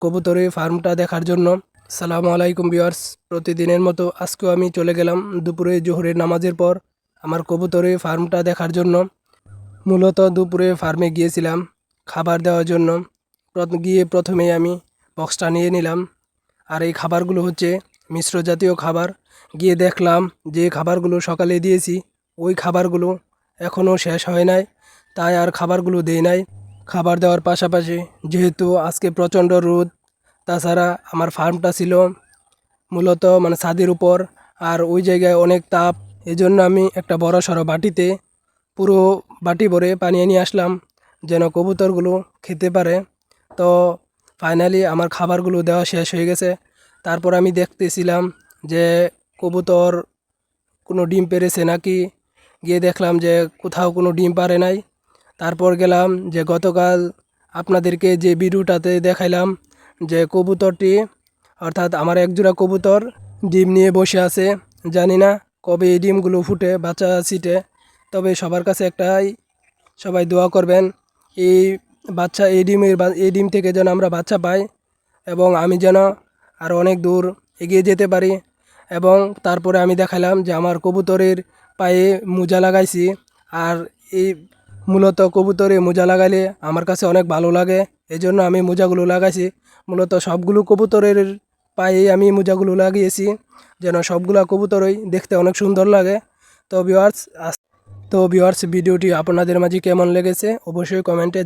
কবুতরের ফার্মটা দেখার জন্য। সালামু আলাইকুম ভিউয়ার্স, প্রতিদিনের মতো আজকেও আমি চলে গেলাম দুপুরে জোহরের নামাজের পর আমার কবুতরের ফার্মটা দেখার জন্য। মূলত দুপুরে ফার্মে গিয়েছিলাম খাবার দেওয়ার জন্য। গিয়ে প্রথমেই আমি বক্সটা নিয়ে নিলাম, আর এই খাবারগুলো হচ্ছে মিশ্র জাতীয় খাবার। গিয়ে দেখলাম যে খাবারগুলো সকালে দিয়েছি ওই খাবারগুলো এখনও শেষ হয় নাই, তাই আর খাবারগুলো দেই নাই। খাবার দেওয়ার পাশাপাশি যেহেতু আজকে প্রচণ্ড রোদ, তাছাড়া আমার ফার্মটা ছিল মূলত ছাদের উপর, আর ওই জায়গায় অনেক তাপ। এজন্য আমি একটা বড় সড়ো বাটিতে পুরো বাটি ভরে পানি নিয়ে আসলাম যেন কবুতরগুলো খেতে পারে। তো ফাইনালি আমার খাবারগুলো দেওয়া শেষ হয়ে গেছে। তারপর আমি দেখতেছিলাম যে কবুতর কোনো ডিম পেড়েছে নাকি। গিয়ে দেখলাম যে কোথাও কোনো ডিম পারে নাই। তারপর গেলাম যে গতকাল আপনাদেরকে যে ভিডিওটাতে দেখাইলাম যে কবুতরটি, অর্থাৎ আমার একজোড়া কবুতর ডিম নিয়ে বসে আছে। জানি না কবে এই ডিমগুলো ফুটে বাচ্চা ছিটে, তবে সবার কাছে একটাই, সবাই দোয়া করবেন এই এই ডিম থেকে যেন আমরা বাচ্চা পাই এবং আমি যেন আরও অনেক দূর এগিয়ে যেতে পারি। এবং তারপরে আমি দেখালাম যে আমার কবুতরের পায়ে মোজা লাগাইছি, আর এই মূলত কবুতরে মোজা লাগাইলে আমার কাছে অনেক ভালো লাগে, এজন্য আমি মোজাগুলো লাগাইছি। মূলত সবগুলো কবুতরের পায়ে আমি মোজাগুলো লাগিয়েছি যেন সবগুলা কবুতরই দেখতে অনেক সুন্দর লাগে। তো ভিউয়ার্স ভিডিওটি আপনাদের মাঝে কেমন লেগেছে অবশ্যই কমেন্টে